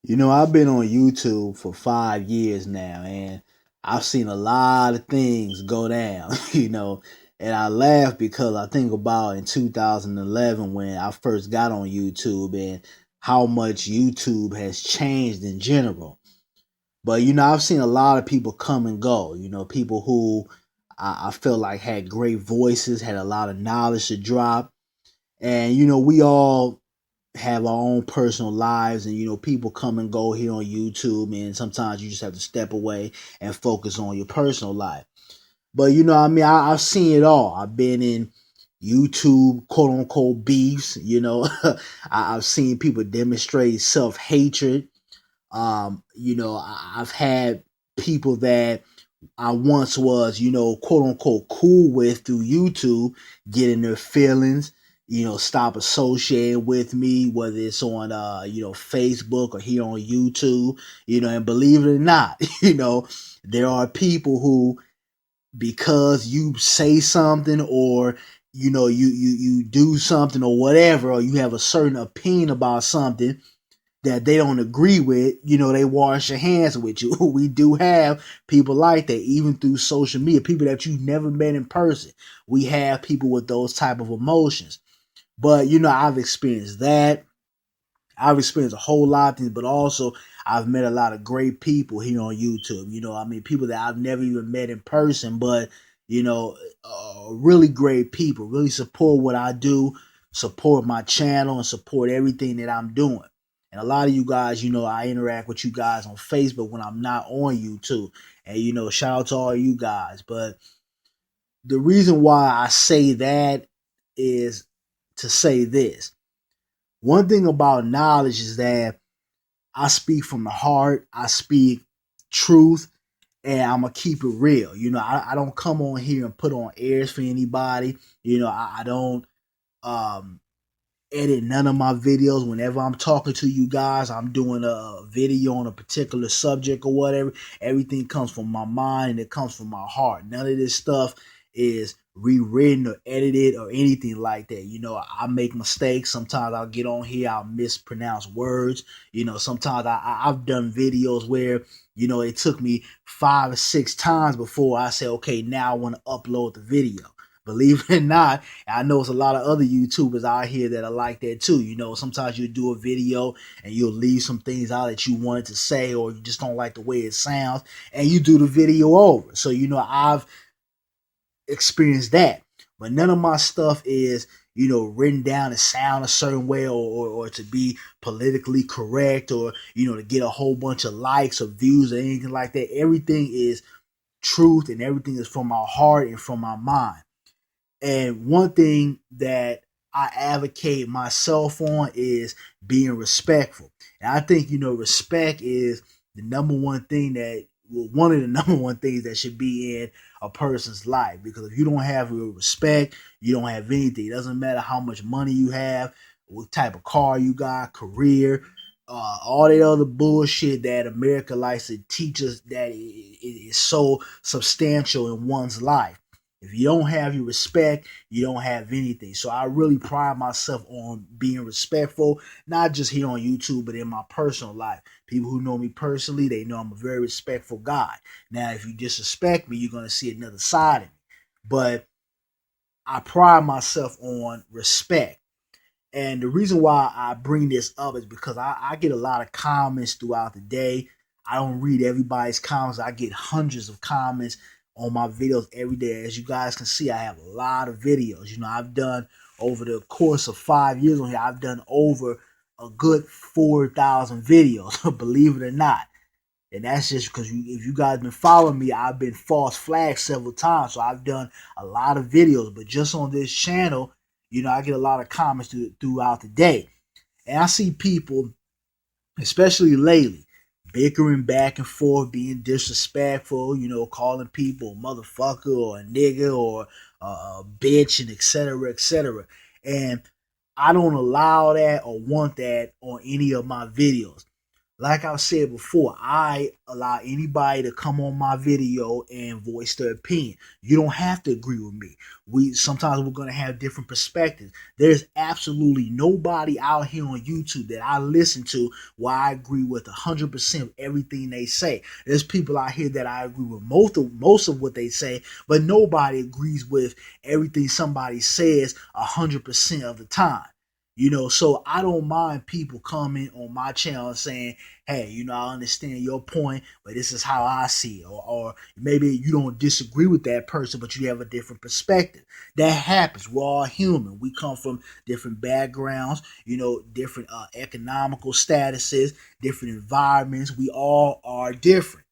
I've been on YouTube for 5 years now, and I've seen a lot of things go down, and I laugh because I think about in 2011 when I first got on YouTube and how much YouTube has changed in general. But, I've seen a lot of people come and go, people who I feel like had great voices, had a lot of knowledge to drop. And, we all have our own personal lives, and people come and go here on YouTube, and sometimes you just have to step away and focus on your personal life. But I've seen it all. I've been in YouTube quote unquote beefs. I've seen people demonstrate self-hatred. I've had people that I once was, quote unquote cool with through YouTube, getting their feelings, stop associating with me, whether it's on Facebook or here on YouTube, and believe it or not, there are people who, because you say something, or you do something or whatever, or you have a certain opinion about something that they don't agree with, they wash their hands with you. We do have people like that, even through social media, people that you've never met in person. We have people with those type of emotions. But, I've experienced that. I've experienced a whole lot of things, but also I've met a lot of great people here on YouTube. People that I've never even met in person, but, really great people, really support what I do, support my channel, and support everything that I'm doing. And a lot of you guys, I interact with you guys on Facebook when I'm not on YouTube. And, shout out to all you guys. But the reason why I say that is to say this. One thing about knowledge is that I speak from the heart, I speak truth, and I'm going to keep it real. I don't come on here and put on airs for anybody. I don't um, edit none of my videos. Whenever I'm talking to you guys, I'm doing a video on a particular subject or whatever. Everything comes from my mind and it comes from my heart. None of this stuff is rewritten or edited or anything like that. I make mistakes. Sometimes I'll get on here, I'll mispronounce words. Sometimes I've done videos where it took me 5 or 6 times before I say, okay, now I want to upload the video. Believe it or not, I know it's a lot of other YouTubers out here that are like that too. Sometimes you do a video and you'll leave some things out that you wanted to say, or you just don't like the way it sounds, and you do the video over. So, I've experienced that. But none of my stuff is, written down to sound a certain way, or to be politically correct, or, to get a whole bunch of likes or views or anything like that. Everything is truth, and everything is from my heart and from my mind. And one thing that I advocate myself on is being respectful. And I think, respect is the number one thing that, well, one of the number one things that should be in a person's life. Because if you don't have real respect, you don't have anything. It doesn't matter how much money you have, what type of car you got, career, all that other bullshit that America likes to teach us that is so substantial in one's life. If you don't have your respect, you don't have anything. So I really pride myself on being respectful, not just here on YouTube, but in my personal life. People who know me personally, they know I'm a very respectful guy. Now, if you disrespect me, you're going to see another side of me. But I pride myself on respect. And the reason why I bring this up is because I get a lot of comments throughout the day. I don't read everybody's comments. I get hundreds of comments on my videos every day. As you guys can see, I have a lot of videos. I've done, over the course of 5 years on here, I've done over a good 4,000 videos, believe it or not. And that's just because if you guys been following me, I've been false flagged several times. So I've done a lot of videos. But just on this channel, I get a lot of comments throughout the day. And I see people, especially lately, bickering back and forth, being disrespectful, calling people a motherfucker or a nigga or a bitch, and etc., etc. And I don't allow that or want that on any of my videos. like I said before, I allow anybody to come on my video and voice their opinion. You don't have to agree with me. We sometimes we're gonna have different perspectives. There's absolutely nobody out here on YouTube that I listen to where I agree with 100% of everything they say. There's people out here that I agree with most of what they say, but nobody agrees with everything somebody says 100% of the time. So I don't mind people coming on my channel and saying, hey, I understand your point, but this is how I see it. Or maybe you don't disagree with that person, but you have a different perspective. That happens. We're all human. We come from different backgrounds, different economical statuses, different environments. We all are different.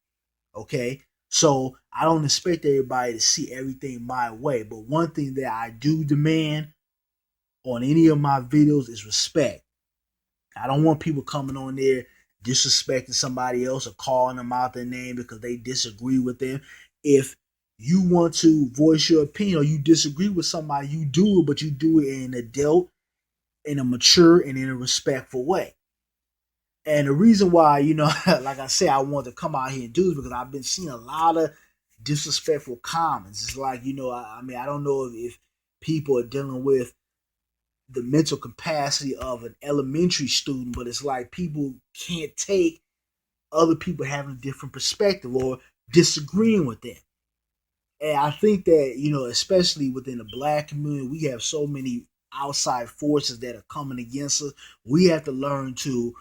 Okay. So I don't expect everybody to see everything my way. But one thing that I do demand on any of my videos is respect. I don't want people coming on there disrespecting somebody else or calling them out their name because they disagree with them. If you want to voice your opinion or you disagree with somebody, you do it, but you do it in an adult, in a mature, and in a respectful way. And the reason why, like I said, I want to come out here and do this because I've been seeing a lot of disrespectful comments. It's like, I don't know if people are dealing with the mental capacity of an elementary student, but it's like people can't take other people having a different perspective or disagreeing with them. And I think that, especially within the black community, we have so many outside forces that are coming against us. We have to learn to,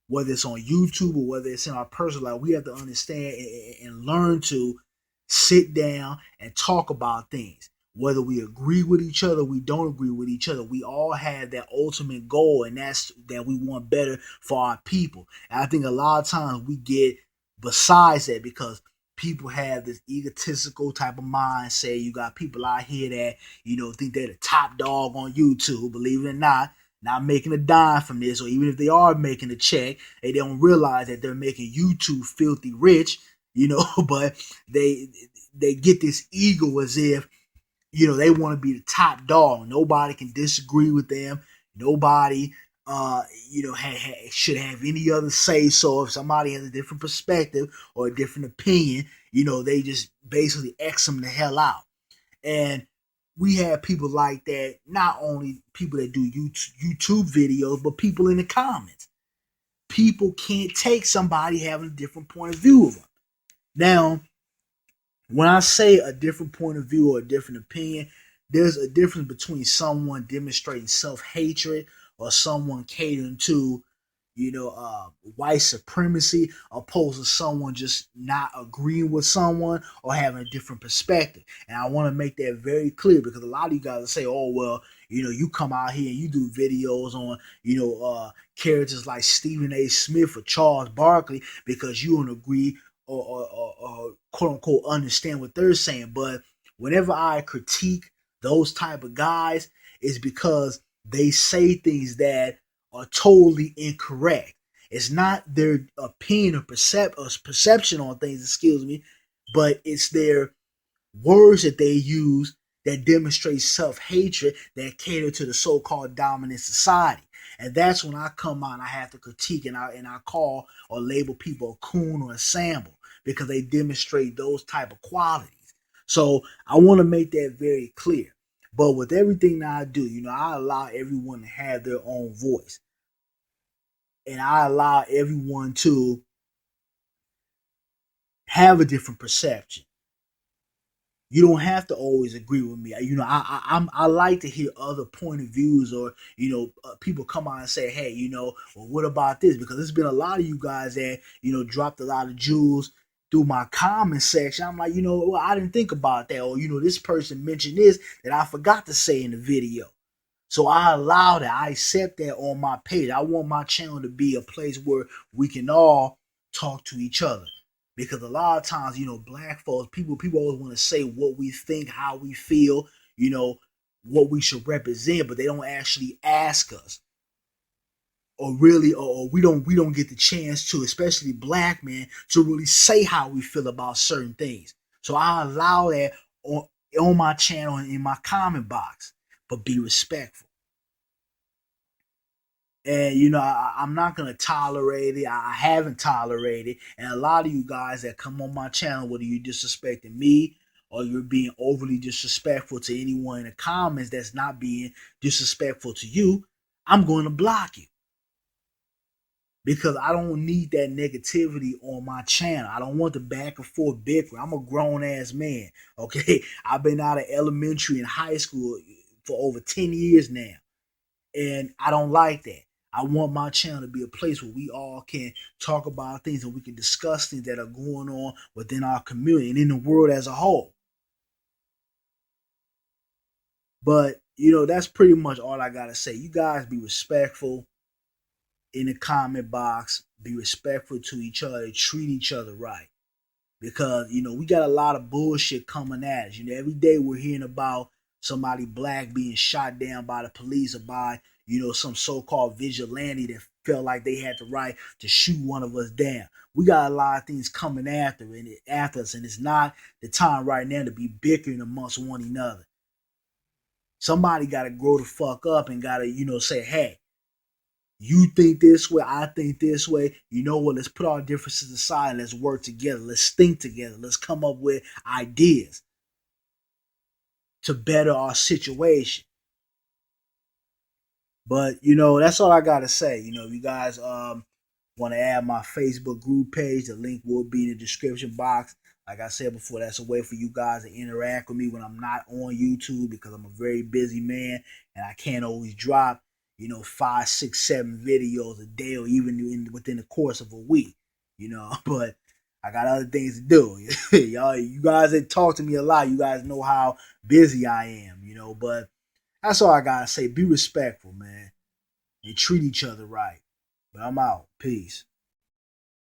whether it's on YouTube or whether it's in our personal life, we have to understand and learn to sit down and talk about things. Whether we agree with each other, we don't agree with each other, we all have that ultimate goal, and that's that we want better for our people. And I think a lot of times we get besides that because people have this egotistical type of mindset. You got people out here that, think they're the top dog on YouTube, believe it or not making a dime from this, or even if they are making a check, they don't realize that they're making YouTube filthy rich, but they get this ego as if, they want to be the top dog. Nobody can disagree with them. Nobody, should have any other say. So if somebody has a different perspective or a different opinion, they just basically X them the hell out. And we have people like that, not only people that do YouTube videos, but people in the comments. People can't take somebody having a different point of view of them. Now, when I say a different point of view or a different opinion, there's a difference between someone demonstrating self-hatred or someone catering to, white supremacy, opposed to someone just not agreeing with someone or having a different perspective. And I want to make that very clear because a lot of you guys say, oh, well, you come out here and you do videos on, characters like Stephen A. Smith or Charles Barkley because you don't agree or quote unquote understand what they're saying. But whenever I critique those type of guys, it's because they say things that are totally incorrect. It's not their opinion or perception on things, excuse me, but it's their words that they use that demonstrate self-hatred that cater to the so-called dominant society. And that's when I come out and I have to critique and I call or label people a coon or a sample because they demonstrate those type of qualities. So I want to make that very clear. But with everything that I do, I allow everyone to have their own voice. And I allow everyone to have a different perception. You don't have to always agree with me. I like to hear other point of views, or people come on and say, hey, well, what about this? Because there's been a lot of you guys that dropped a lot of jewels through my comment section. I'm like, well, I didn't think about that, or this person mentioned this that I forgot to say in the video. So I allow that. I accept that on my page. I want my channel to be a place where we can all talk to each other. Because a lot of times, black folks, people always want to say what we think, how we feel, what we should represent, but they don't actually ask us. Or really, or we don't get the chance to, especially black men, to really say how we feel about certain things. So I allow that on my channel and in my comment box, but be respectful. And I'm not gonna tolerate it. I haven't tolerated, and a lot of you guys that come on my channel, whether you're disrespecting me or you're being overly disrespectful to anyone in the comments that's not being disrespectful to you, I'm going to block you because I don't need that negativity on my channel. I don't want the back and forth bickering. I'm a grown ass man. Okay, I've been out of elementary and high school for over 10 years now. And I don't like that. I want my channel to be a place where we all can talk about things and we can discuss things that are going on within our community and in the world as a whole. But, that's pretty much all I got to say. You guys be respectful in the comment box, be respectful to each other, treat each other right. Because, we got a lot of bullshit coming at us. Every day we're hearing about somebody black being shot down by the police or by, some so-called vigilante that felt like they had the right to shoot one of us down. We got a lot of things coming after us, and it's not the time right now to be bickering amongst one another. Somebody got to grow the fuck up and got to, say, hey, you think this way, I think this way. You know what? Let's put our differences aside and let's work together. Let's think together. Let's come up with ideas to better our situation. But that's all I gotta say. You guys want to add my Facebook group page, the link will be in the description box. Like I said before, that's a way for you guys to interact with me when I'm not on YouTube because I'm a very busy man and I can't always drop 5, 6, 7 videos a day or even within the course of a week. But I got other things to do. You guys that talk to me a lot, you guys know how busy I am. But that's all I gotta say. Be respectful, man, and treat each other right. But I'm out. Peace.